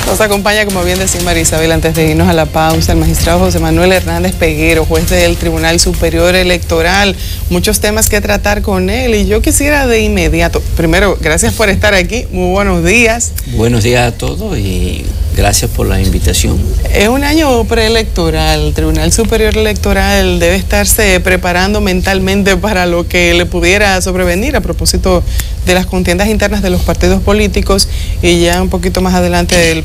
Nos acompaña, como bien decía María Isabel, antes de irnos a la pausa, el magistrado José Manuel Hernández Peguero, juez del Tribunal Superior Electoral. Muchos temas que tratar con él y yo quisiera de inmediato, primero, gracias por estar aquí, muy buenos días. Buenos días a todos y gracias por la invitación. Es un año preelectoral, el Tribunal Superior Electoral debe estarse preparando mentalmente para lo que le pudiera sobrevenir a propósito de las contiendas internas de los partidos políticos y ya un poquito más adelante de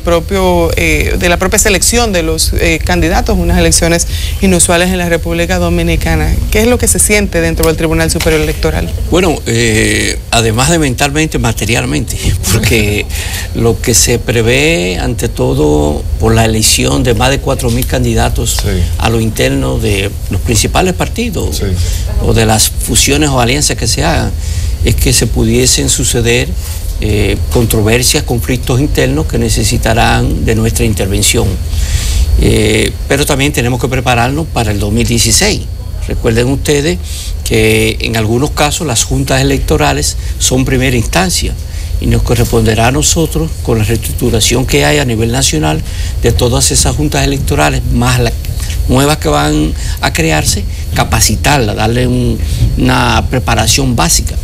la propia selección de los candidatos, unas elecciones inusuales en la República Dominicana. ¿Qué es lo que se siente dentro del Tribunal Superior Electoral? Bueno, además de mentalmente, materialmente, porque lo que se prevé ante todo por la elección de más de 4.000 candidatos a lo interno de los principales partidos o de las fusiones o alianzas que se hagan, es que se pudiesen suceder controversias, conflictos internos que necesitarán de nuestra intervención. Pero también tenemos que prepararnos para el 2016. Recuerden ustedes que en algunos casos las juntas electorales son primera instancia y nos corresponderá a nosotros, con la reestructuración que hay a nivel nacional de todas esas juntas electorales, más las nuevas que van a crearse, capacitarlas, darle una preparación básica.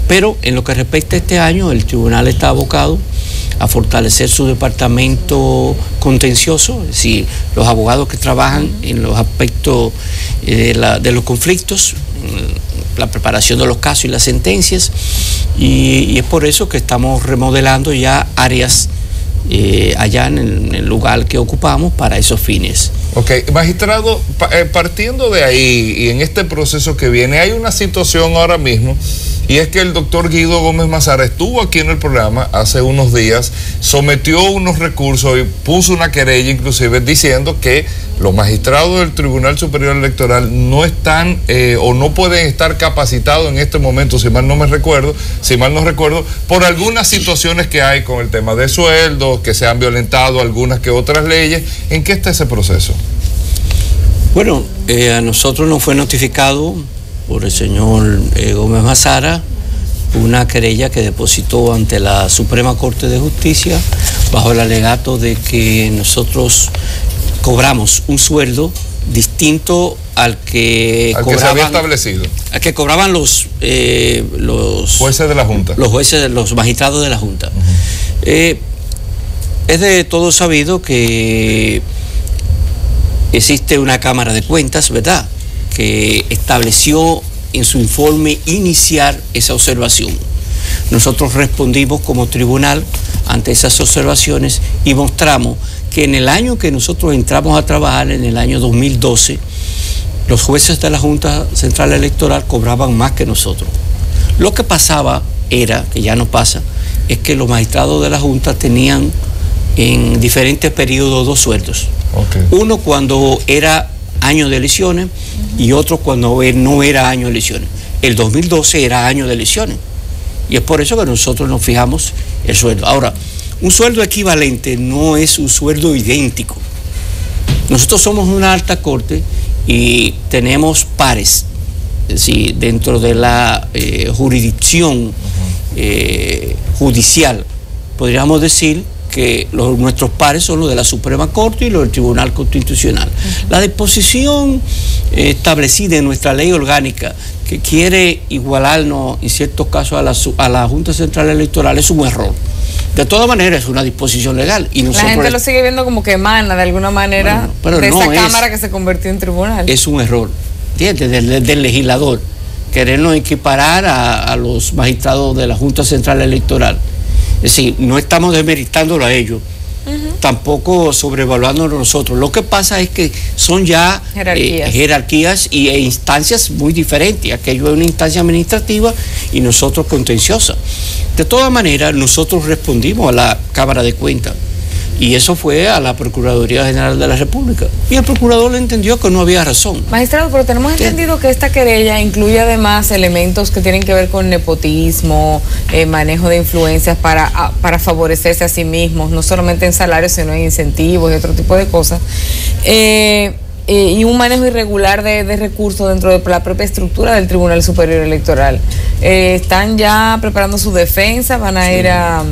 Pero en lo que respecta a este año, el tribunal está abocado a fortalecer su departamento contencioso, es decir, los abogados que trabajan en los aspectos de los conflictos, la preparación de los casos y las sentencias, y es por eso que estamos remodelando ya áreas allá en el lugar que ocupamos para esos fines. Ok, magistrado, partiendo de ahí y en este proceso que viene, hay una situación ahora mismo, y es que el doctor Guido Gómez Mazara estuvo aquí en el programa hace unos días, sometió unos recursos y puso una querella inclusive diciendo que los magistrados del Tribunal Superior Electoral no están o no pueden estar capacitados en este momento, si mal no recuerdo, por algunas situaciones que hay con el tema de sueldos, que se han violentado algunas que otras leyes. ¿En qué está ese proceso? Bueno, a nosotros nos fue notificado por el señor Gómez Mazara una querella que depositó ante la Suprema Corte de Justicia bajo el alegato de que nosotros cobramos un sueldo distinto al que se había establecido, al que cobraban los jueces de la Junta, los magistrados de la Junta. Es de todo sabido que existe una Cámara de Cuentas, ¿verdad?, que estableció en su informe inicial esa observación. Nosotros respondimos como tribunal ante esas observaciones y mostramos que en el año que nosotros entramos a trabajar, en el año 2012, los jueces de la Junta Central Electoral cobraban más que nosotros. Lo que pasaba era, que ya no pasa, es que los magistrados de la Junta tenían en diferentes periodos dos sueldos. Uno cuando era año de elecciones y otro cuando no era año de elecciones. El 2012 era año de elecciones y es por eso que nosotros nos fijamos el sueldo. Ahora, un sueldo equivalente no es un sueldo idéntico. Nosotros somos una alta corte y tenemos pares, es decir, dentro de la jurisdicción judicial, podríamos decir que nuestros pares son los de la Suprema Corte y los del Tribunal Constitucional. La disposición establecida en nuestra ley orgánica que quiere igualarnos en ciertos casos a la Junta Central Electoral es un error. De todas maneras es una disposición legal. Y la gente lo sigue viendo como que emana de alguna manera de esa Cámara que se convirtió en tribunal. Es un error, ¿entiendes?, del legislador, querernos equiparar a los magistrados de la Junta Central Electoral. Es decir, no estamos desmeritándolo a ellos, tampoco sobrevaluándolo nosotros. Lo que pasa es que son ya jerarquías e instancias muy diferentes. Aquello es una instancia administrativa y nosotros contenciosa. De todas maneras, nosotros respondimos a la Cámara de Cuentas y eso fue a la Procuraduría General de la República. Y el procurador entendió que no había razón. Magistrado, pero tenemos entendido que esta querella incluye además elementos que tienen que ver con nepotismo, manejo de influencias para favorecerse a sí mismos, no solamente en salarios, sino en incentivos y otro tipo de cosas. Y un manejo irregular de recursos dentro de la propia estructura del Tribunal Superior Electoral. ¿Están ya preparando su defensa? ¿Van a ir a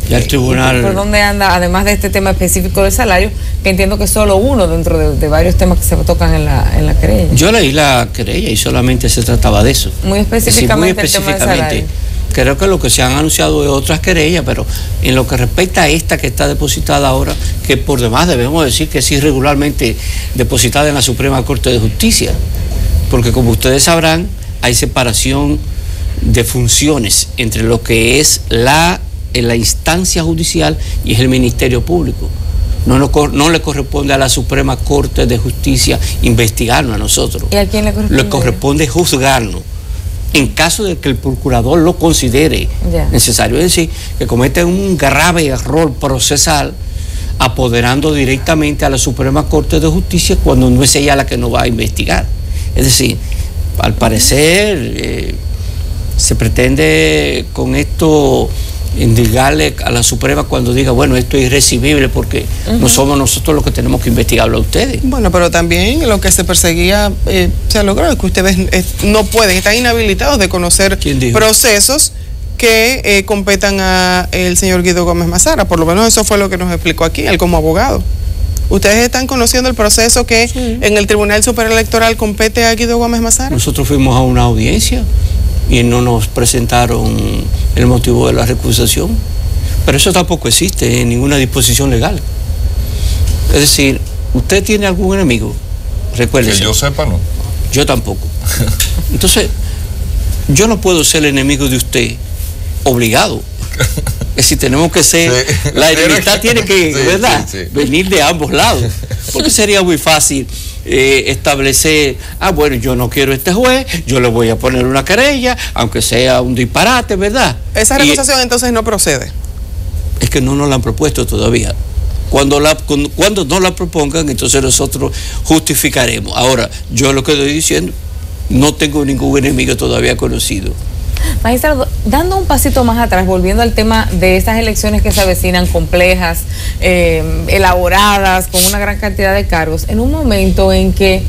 Ya el tribunal... ¿Por dónde anda, además de este tema específico del salario, que entiendo que es solo uno dentro de varios temas que se tocan en la querella? Yo leí la querella y solamente se trataba de eso. Muy específicamente, el tema del salario. Creo que lo que se han anunciado es otras querellas, pero en lo que respecta a esta que está depositada ahora, que por demás debemos decir que es irregularmente depositada en la Suprema Corte de Justicia, porque como ustedes sabrán, hay separación de funciones entre lo que es la instancia judicial y es el Ministerio Público. No le corresponde a la Suprema Corte de Justicia investigarnos a nosotros. ¿Y a quién le corresponde? Le corresponde juzgarnos en caso de que el procurador lo considere necesario. Es decir, que comete un grave error procesal apoderando directamente a la Suprema Corte de Justicia cuando no es ella la que nos va a investigar. Es decir, al parecer se pretende con esto indicarle a la Suprema cuando diga, bueno, esto es irrecibible porque no somos nosotros los que tenemos que investigarlo a ustedes. Bueno, pero también lo que se perseguía se logró, es que ustedes no pueden, están inhabilitados de conocer procesos que competan a el señor Guido Gómez Mazara. Por lo menos eso fue lo que nos explicó aquí, él como abogado. ¿Ustedes están conociendo el proceso que en el Tribunal Superior Electoral compete a Guido Gómez Mazara? Nosotros fuimos a una audiencia y no nos presentaron el motivo de la recusación. Pero eso tampoco existe en ninguna disposición legal. Es decir, ¿usted tiene algún enemigo? Recuérdese. Que yo sepa, no. Yo tampoco. Entonces, yo no puedo ser el enemigo de usted obligado. Es decir, tenemos que ser... Sí. La enemistad tiene que, ¿verdad? Venir de ambos lados. Porque sería muy fácil establecer, bueno, yo no quiero este juez, yo le voy a poner una querella, aunque sea un disparate, ¿verdad? Esa recusación entonces no procede. Es que no nos la han propuesto todavía. Cuando no la propongan, entonces nosotros justificaremos. Ahora, yo lo que estoy diciendo, no tengo ningún enemigo todavía conocido. Magistrado, dando un pasito más atrás, volviendo al tema de estas elecciones que se avecinan complejas, elaboradas, con una gran cantidad de cargos, en un momento en que,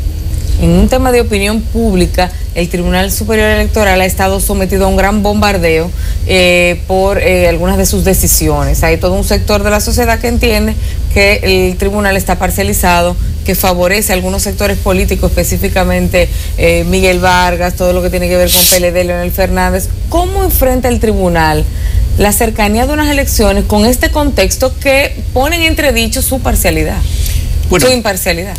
en un tema de opinión pública, el Tribunal Superior Electoral ha estado sometido a un gran bombardeo por algunas de sus decisiones. Hay todo un sector de la sociedad que entiende que el tribunal está parcializado, que favorece a algunos sectores políticos, específicamente Miguel Vargas, todo lo que tiene que ver con PLD, Leonel Fernández. ¿Cómo enfrenta el tribunal la cercanía de unas elecciones con este contexto que pone en entredicho su parcialidad, su imparcialidad?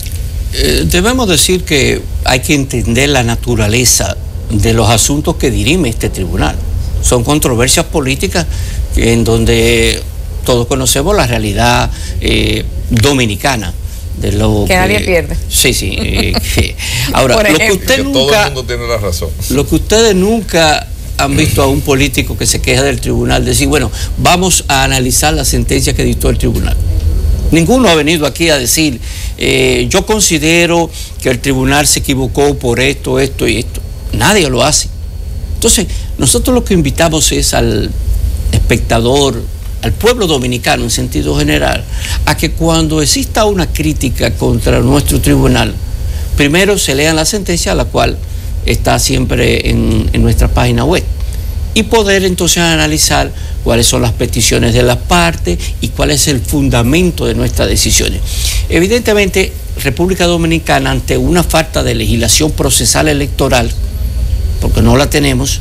Debemos decir que hay que entender la naturaleza de los asuntos que dirime este tribunal. Son controversias políticas en donde todos conocemos la realidad dominicana. De lo que nadie pierde. Sí. Ahora, lo que usted nunca, todo el mundo tiene la razón. Lo que ustedes nunca han visto a un político que se queja del tribunal decir, bueno, vamos a analizar la sentencia que dictó el tribunal. Ninguno ha venido aquí a decir, yo considero que el tribunal se equivocó por esto y esto. Nadie lo hace. Entonces, nosotros lo que invitamos es al espectador, al pueblo dominicano en sentido general, a que cuando exista una crítica contra nuestro tribunal, primero se lean la sentencia, la cual está siempre en nuestra página web, y poder entonces analizar cuáles son las peticiones de las partes y cuál es el fundamento de nuestras decisiones. Evidentemente, República Dominicana, ante una falta de legislación procesal electoral, porque no la tenemos,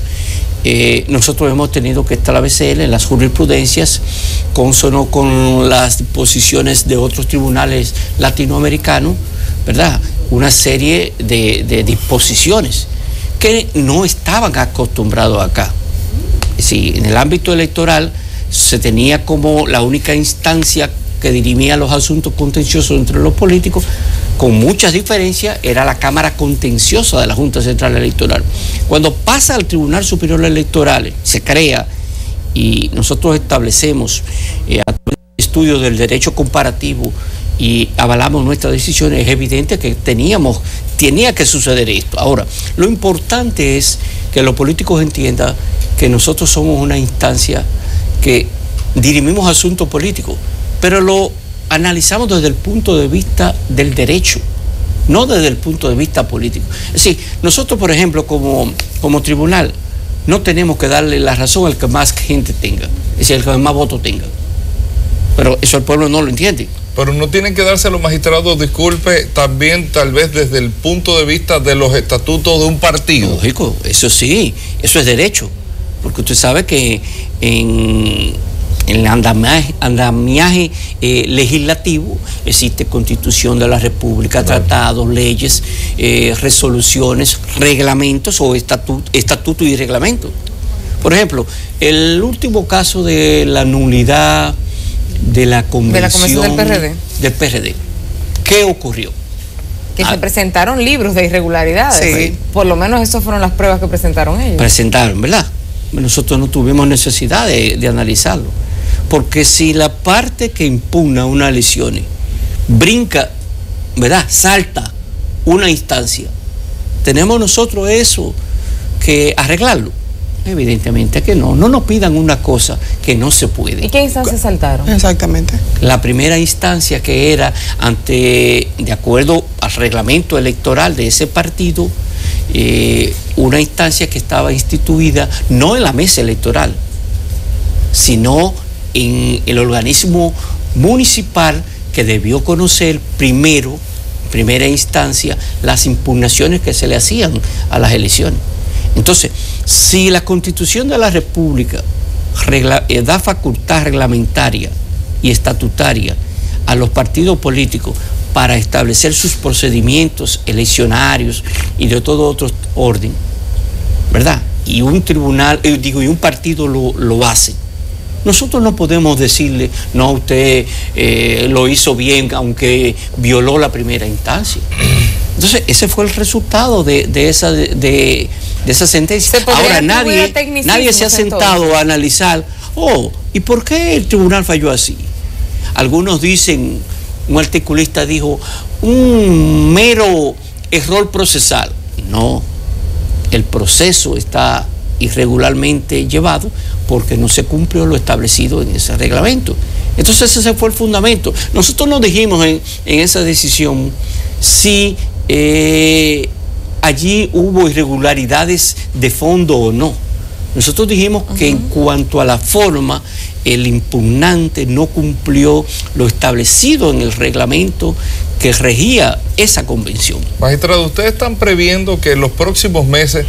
nosotros hemos tenido que establecer en las jurisprudencias, consono con las disposiciones de otros tribunales latinoamericanos, ¿verdad?, una serie de disposiciones que no estaban acostumbrados acá. Sí, en el ámbito electoral se tenía como la única instancia que dirimía los asuntos contenciosos entre los políticos, con muchas diferencias, era la Cámara Contenciosa de la Junta Central Electoral. Cuando pasa al Tribunal Superior Electoral, se crea, y nosotros establecemos a través del estudio del derecho comparativo y avalamos nuestras decisiones, es evidente que tenía que suceder esto. Ahora, lo importante es que los políticos entiendan que nosotros somos una instancia que dirimimos asuntos políticos, pero lo analizamos desde el punto de vista del derecho, no desde el punto de vista político. Es decir, nosotros, por ejemplo, como tribunal, no tenemos que darle la razón al que más gente tenga, es decir, el que más votos tenga. Pero eso el pueblo no lo entiende. Pero no tienen que darse los magistrados, disculpe, también tal vez desde el punto de vista de los estatutos de un partido. Lógico, eso sí, eso es derecho. Porque usted sabe que en el andamiaje legislativo existe Constitución de la República, claro, tratados, leyes, resoluciones, reglamentos o estatutos y reglamentos. Por ejemplo, el último caso de la nulidad de la convención del PRD. ¿Qué ocurrió? Que se presentaron libros de irregularidades. Sí. Por lo menos esas fueron las pruebas que presentaron ellos. Presentaron, ¿verdad? Nosotros no tuvimos necesidad de analizarlo. Porque si la parte que impugna unas elecciones brinca, ¿verdad?, salta una instancia, tenemos nosotros eso que arreglarlo. Evidentemente que no nos pidan una cosa que no se puede. ¿Y qué instancias saltaron? Exactamente. La primera instancia, que era de acuerdo al reglamento electoral de ese partido, una instancia que estaba instituida no en la mesa electoral, sino en el organismo municipal, que debió conocer primera instancia, las impugnaciones que se le hacían a las elecciones. Entonces, si la Constitución de la República da facultad reglamentaria y estatutaria a los partidos políticos para establecer sus procedimientos eleccionarios y de todo otro orden, ¿verdad?, y un tribunal, y un partido lo hace, nosotros no podemos decirle, no, usted lo hizo bien, aunque violó la primera instancia. Entonces, ese fue el resultado de esa sentencia. Ahora, nadie se ha sentado a analizar, ¿y por qué el tribunal falló así? Algunos dicen, un articulista dijo, un mero error procesal. No, el proceso está irregularmente llevado porque no se cumplió lo establecido en ese reglamento. Entonces ese fue el fundamento. Nosotros no dijimos en esa decisión si allí hubo irregularidades de fondo o no. Nosotros dijimos que en cuanto a la forma, el impugnante no cumplió lo establecido en el reglamento que regía esa convención. Magistrado, ¿ustedes están previendo que en los próximos meses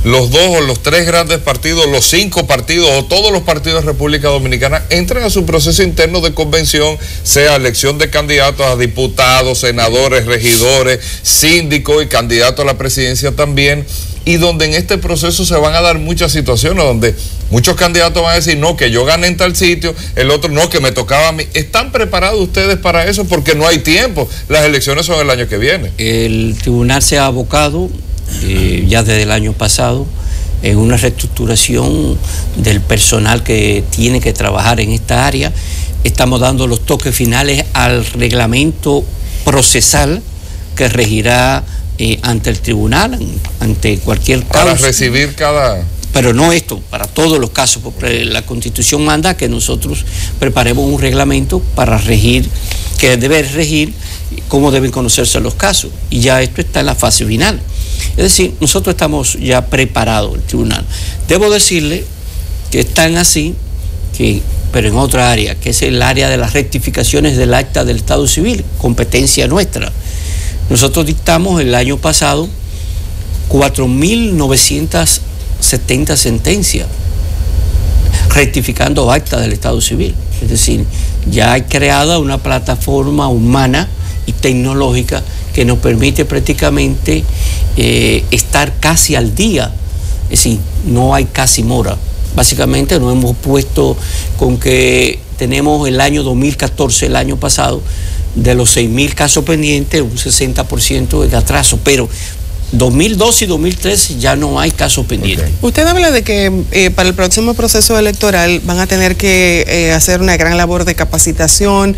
los 2 o los 3 grandes partidos, los 5 partidos o todos los partidos de República Dominicana entren a su proceso interno de convención, sea elección de candidatos a diputados, senadores, regidores, síndicos y candidatos a la presidencia también, y donde en este proceso se van a dar muchas situaciones donde muchos candidatos van a decir, no, que yo gané en tal sitio, el otro, no, que me tocaba a mí? ¿Están preparados ustedes para eso? Porque no hay tiempo, las elecciones son el año que viene. El tribunal se ha abocado ya desde el año pasado en una reestructuración del personal que tiene que trabajar en esta área. Estamos dando los toques finales al reglamento procesal que regirá ante el tribunal, ante cualquier causa. Para recibir cada... Pero no esto, para todos los casos, porque la Constitución manda que nosotros preparemos un reglamento para regir, que debe regir cómo deben conocerse los casos. Y ya esto está en la fase final. Es decir, nosotros estamos ya preparados, el tribunal. Debo decirle que están así, pero en otra área, que es el área de las rectificaciones del acta del Estado Civil, competencia nuestra. Nosotros dictamos el año pasado 4.970 sentencias rectificando acta del Estado Civil. Es decir, ya hay creada una plataforma humana y tecnológica que nos permite prácticamente estar casi al día. Es decir, no hay casi mora. Básicamente nos hemos puesto con que tenemos el año 2014, el año pasado, de los 6.000 casos pendientes, un 60% de atraso, pero 2012 y 2013 ya no hay casos pendientes. Okay. Usted habla de que para el próximo proceso electoral van a tener que hacer una gran labor de capacitación.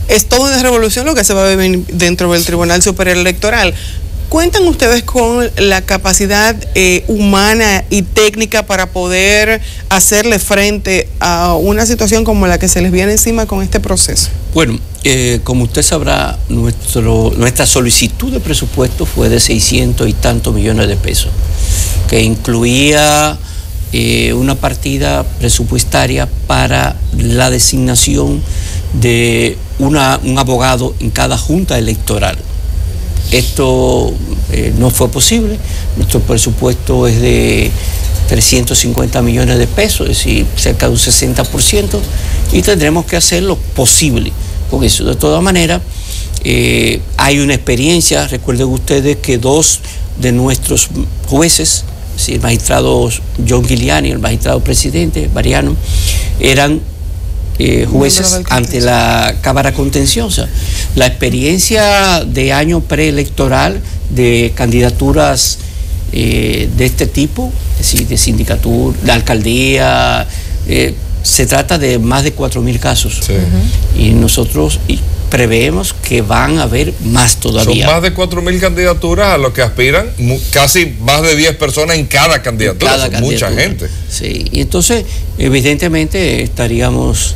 Es toda una revolución lo que se va a vivir dentro del Tribunal Superior Electoral. ¿Cuentan ustedes con la capacidad humana y técnica para poder hacerle frente a una situación como la que se les viene encima con este proceso? Bueno, como usted sabrá, nuestra solicitud de presupuesto fue de 600 y tantos millones de pesos, que incluía una partida presupuestaria para la designación de un abogado en cada junta electoral. Esto no fue posible. Nuestro presupuesto es de 350 millones de pesos, es decir, cerca de un 60%, y tendremos que hacer lo posible con eso. De todas maneras, hay una experiencia. Recuerden ustedes que 2 de nuestros jueces, el magistrado John Giuliani y el magistrado presidente Mariano, eran jueces ante la Cámara Contenciosa. La experiencia de año preelectoral de candidaturas de este tipo, es decir, de sindicatura, de alcaldía, se trata de más de 4.000 casos. Sí. Y nosotros preveemos que van a haber más todavía. Son más de 4.000 candidaturas a lo que aspiran casi más de 10 personas en cada candidatura. Mucha gente. Sí, y entonces evidentemente estaríamos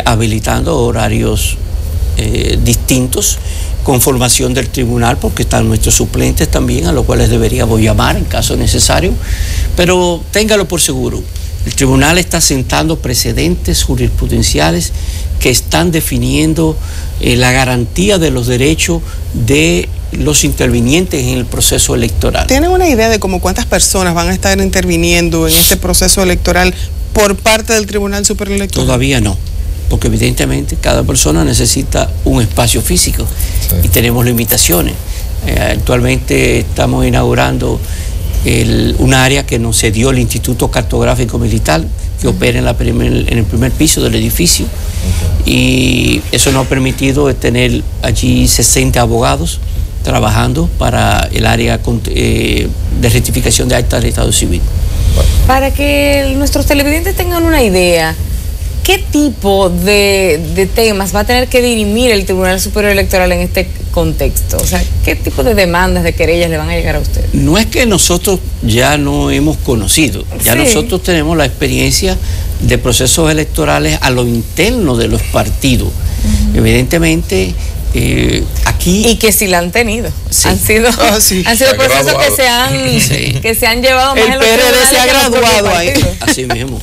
habilitando horarios distintos con formación del tribunal, porque están nuestros suplentes también, a los cuales deberíamos llamar en caso necesario. Pero téngalo por seguro, el tribunal está sentando precedentes jurisprudenciales que están definiendo la garantía de los derechos de los intervinientes en el proceso electoral. ¿Tienen una idea de cómo cuántas personas van a estar interviniendo en este proceso electoral por parte del Tribunal Superior Electoral? Todavía no, porque evidentemente cada persona necesita un espacio físico, sí, y tenemos limitaciones. Actualmente estamos inaugurando un área que nos cedió el Instituto Cartográfico Militar, que opera en el primer piso del edificio, y eso nos ha permitido tener allí 60 abogados trabajando para el área de rectificación de actas de estado civil. Para que nuestros televidentes tengan una idea, ¿qué tipo de temas va a tener que dirimir el Tribunal Superior Electoral en este contexto? O sea, ¿qué tipo de demandas, de querellas le van a llegar a ustedes? No es que nosotros ya no hemos conocido, ya sí, nosotros tenemos la experiencia de procesos electorales a lo interno de los partidos. Evidentemente, aquí... Y que sí la han tenido. Sí. Han sido procesos que se han llevado más en los tribunales. El PRD se ha graduado ahí. Así mismo.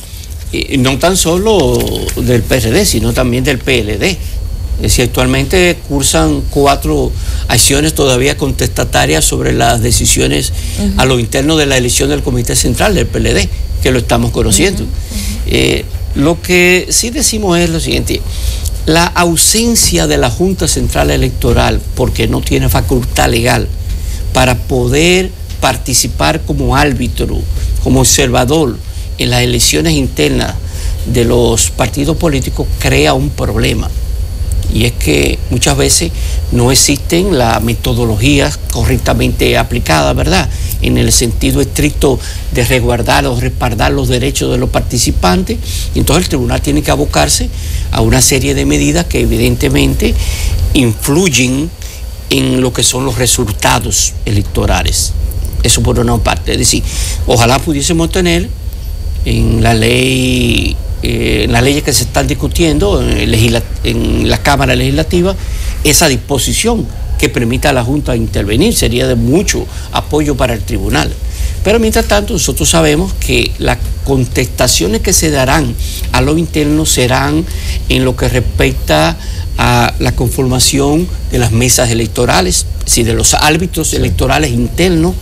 Y no tan solo del PRD, sino también del PLD. Es decir, actualmente cursan 4 acciones todavía contestatarias sobre las decisiones a lo interno de la elección del Comité Central del PLD, que lo estamos conociendo. Lo que sí decimos es lo siguiente: la ausencia de la Junta Central Electoral, porque no tiene facultad legal para poder participar como árbitro, como observador en las elecciones internas de los partidos políticos, crea un problema. Y es que muchas veces no existen las metodologías correctamente aplicadas, ¿verdad?, en el sentido estricto de resguardar o respaldar los derechos de los participantes. Y entonces el tribunal tiene que abocarse a una serie de medidas que evidentemente influyen en lo que son los resultados electorales. Eso por una parte. Es decir, ojalá pudiésemos tener en la ley, en las leyes que se están discutiendo en la Cámara Legislativa, esa disposición que permita a la Junta intervenir. Sería de mucho apoyo para el tribunal. Pero mientras tanto, nosotros sabemos que las contestaciones que se darán a lo interno serán en lo que respecta a la conformación de las mesas electorales, es decir, de los árbitros electorales internos,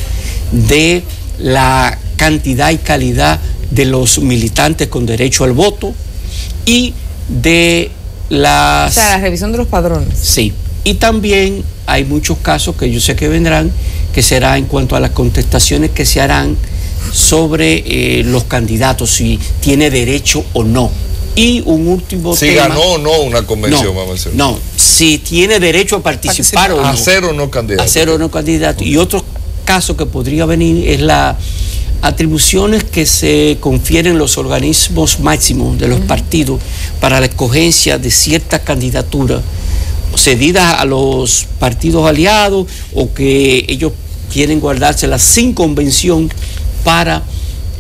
de la cantidad y calidad de los militantes con derecho al voto y de las... O sea, la revisión de los padrones. Sí, y también hay muchos casos que yo sé que vendrán, que será en cuanto a las contestaciones que se harán sobre los candidatos, si tiene derecho o no. Y un último tema... Si ganó o no una convención, vamos a decir. No, si tiene derecho a participar o no. A ser o no candidato. A ser o no candidato. Y otro caso que podría venir es las atribuciones que se confieren los organismos máximos de los partidos para la escogencia de ciertas candidaturas cedidas a los partidos aliados, o que ellos quieren guardárselas sin convención para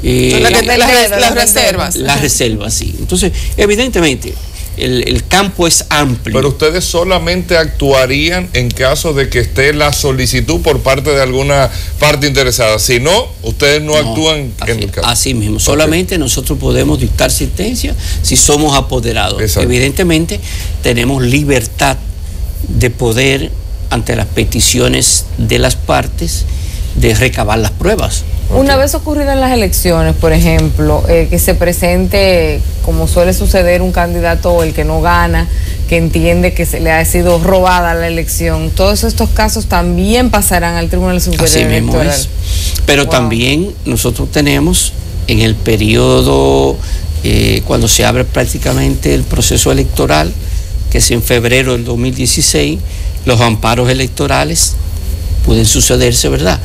las reservas. Las reservas, sí. Entonces, evidentemente, el campo es amplio. Pero ustedes solamente actuarían en caso de que esté la solicitud por parte de alguna parte interesada. Si no, ustedes no actúan en el caso. Así mismo. Solamente nosotros podemos dictar sentencia si somos apoderados. Exacto. Evidentemente, tenemos libertad de poder, ante las peticiones de las partes, de recabar las pruebas. Una vez ocurridas las elecciones, por ejemplo, que se presente, como suele suceder, un candidato o el que no gana, que entiende que se le ha sido robada la elección, todos estos casos también pasarán al Tribunal Superior Electoral. Así mismo es. Pero también nosotros tenemos en el periodo, cuando se abre prácticamente el proceso electoral, que es en febrero del 2016, los amparos electorales pueden sucederse, ¿verdad?,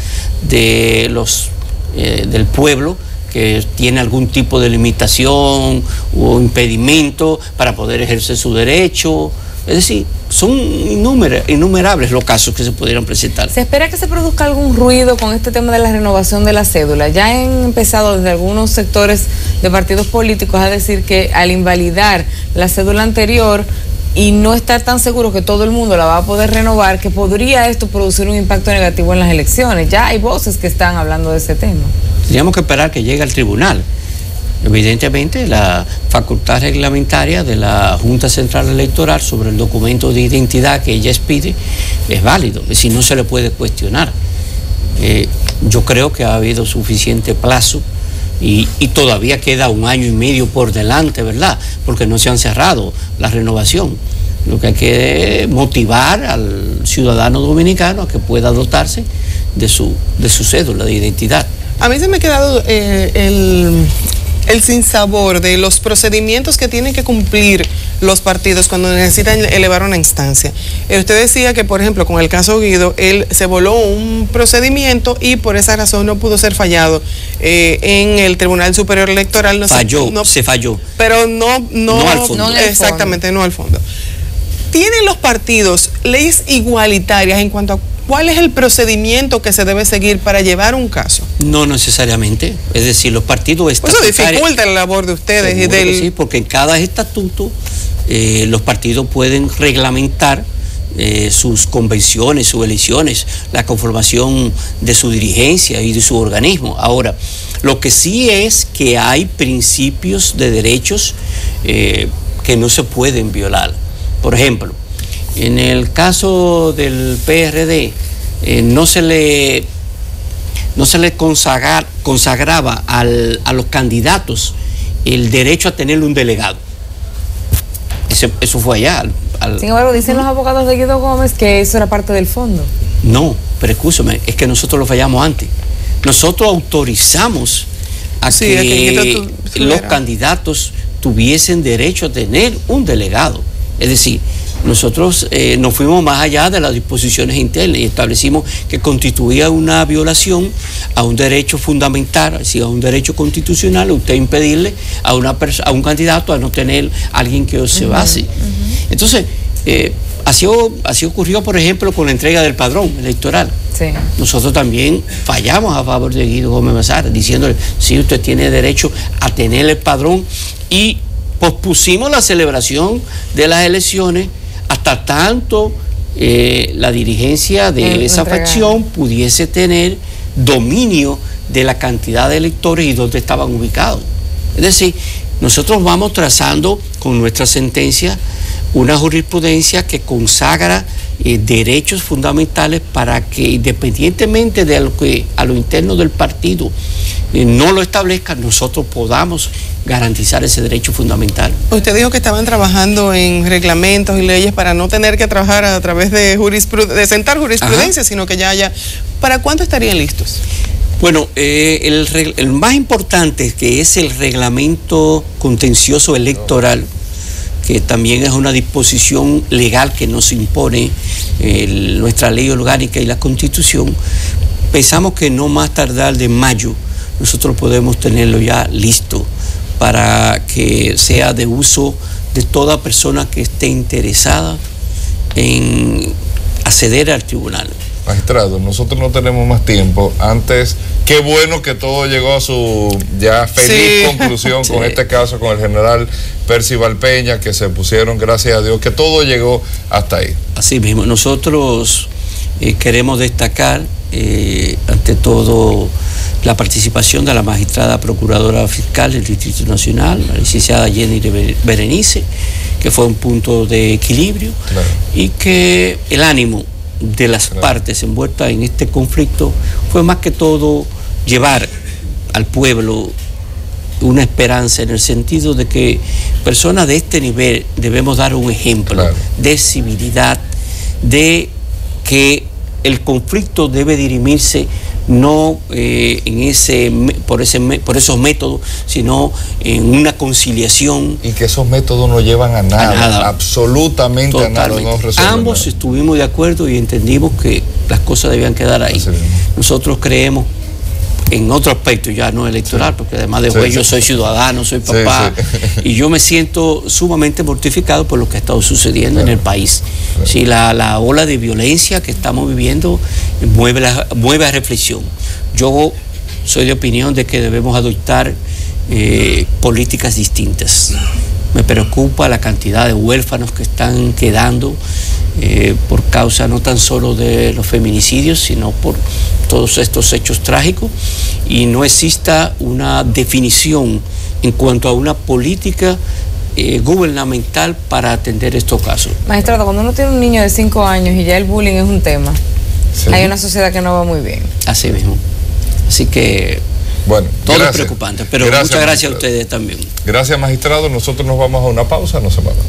de los del pueblo que tiene algún tipo de limitación o impedimento para poder ejercer su derecho. Es decir, son innumerables los casos que se pudieran presentar. ¿Se espera que se produzca algún ruido con este tema de la renovación de la cédula? Ya han empezado desde algunos sectores de partidos políticos a decir que al invalidar la cédula anterior y no estar tan seguro que todo el mundo la va a poder renovar, que podría esto producir un impacto negativo en las elecciones. Ya hay voces que están hablando de ese tema. Tendríamos que esperar que llegue al tribunal. Evidentemente, la facultad reglamentaria de la Junta Central Electoral sobre el documento de identidad que ella expide es válido, es decir, no se le puede cuestionar. Yo creo que ha habido suficiente plazo y todavía queda 1 año y medio por delante, ¿verdad? Porque no se han cerrado la renovación. Lo que hay que motivar al ciudadano dominicano a que pueda dotarse de su cédula de identidad. A mí se me ha quedado el sinsabor de los procedimientos que tienen que cumplir los partidos cuando necesitan elevar una instancia. Usted decía que, por ejemplo, con el caso Guido, él se voló un procedimiento y por esa razón no pudo ser fallado en el Tribunal Superior Electoral. Se falló. Pero no al fondo. No exactamente, no al fondo. ¿Tienen los partidos leyes igualitarias en cuanto a cuál es el procedimiento que se debe seguir para llevar un caso? No necesariamente. Es decir, los partidos estatutarios... Eso dificulta la labor de ustedes. Sí, porque en cada estatuto los partidos pueden reglamentar sus convenciones, sus elecciones, la conformación de su dirigencia y de su organismo. Ahora, lo que sí es que hay principios de derechos que no se pueden violar. Por ejemplo, en el caso del PRD, no se le consagraba a los candidatos el derecho a tener un delegado. Eso fue allá. Sin embargo, dicen los abogados de Guido Gómez que eso era parte del fondo. No, pero escúchame, es que nosotros lo fallamos antes. Nosotros autorizamos a que los candidatos tuviesen derecho a tener un delegado. Es decir, nosotros nos fuimos más allá de las disposiciones internas y establecimos que constituía una violación a un derecho fundamental, es decir, a un derecho constitucional, usted impedirle a un candidato a no tener alguien que se base. Entonces, así ocurrió, por ejemplo, con la entrega del padrón electoral. Sí. Nosotros también fallamos a favor de Guido Gómez Mazara, diciéndole, sí, usted tiene derecho a tener el padrón, y pospusimos la celebración de las elecciones hasta tanto la dirigencia de esa facción pudiese tener dominio de la cantidad de electores y dónde estaban ubicados. Es decir, nosotros vamos trazando con nuestra sentencia una jurisprudencia que consagra derechos fundamentales para que, independientemente de lo que a lo interno del partido no lo establezca, nosotros podamos garantizar ese derecho fundamental. Usted dijo que estaban trabajando en reglamentos y leyes para no tener que trabajar a través de sentar jurisprudencia, sino que ya haya. ¿Para cuándo estarían listos? Bueno, el más importante, que es el reglamento contencioso electoral, que también es una disposición legal que nos impone nuestra ley orgánica y la Constitución, pensamos que no más tardar de mayo nosotros podemos tenerlo ya listo para que sea de uso de toda persona que esté interesada en acceder al tribunal. Magistrado, nosotros no tenemos más tiempo. Antes, qué bueno que todo llegó a su ya feliz conclusión con este caso, con el general Percival Peña, que se pusieron, gracias a Dios, que todo llegó hasta ahí. Así mismo, nosotros queremos destacar, ante todo, la participación de la magistrada procuradora fiscal del Distrito Nacional, la licenciada Jenny Berenice, que fue un punto de equilibrio, y que el ánimo de las partes envueltas en este conflicto fue más que todo llevar al pueblo una esperanza, en el sentido de que personas de este nivel debemos dar un ejemplo de civilidad, de que el conflicto debe dirimirse no por esos métodos, sino en una conciliación. Y que esos métodos no llevan a nada, absolutamente totalmente. A nada. No ambos nada. Estuvimos de acuerdo y entendimos que las cosas debían quedar ahí. Nosotros creemos en otro aspecto, ya no electoral, porque además de juez yo soy ciudadano, soy papá, y yo me siento sumamente mortificado por lo que ha estado sucediendo en el país. Sí, la ola de violencia que estamos viviendo mueve a reflexión. Yo soy de opinión de que debemos adoptar políticas distintas. Me preocupa la cantidad de huérfanos que están quedando por causa no tan solo de los feminicidios, sino por todos estos hechos trágicos, y no exista una definición en cuanto a una política gubernamental para atender estos casos. Magistrado, cuando uno tiene un niño de 5 años y ya el bullying es un tema, hay una sociedad que no va muy bien. Así mismo. Así que bueno, todo es preocupante, pero muchas gracias a ustedes también. Gracias, magistrado. Nosotros nos vamos a una pausa, no se vayan.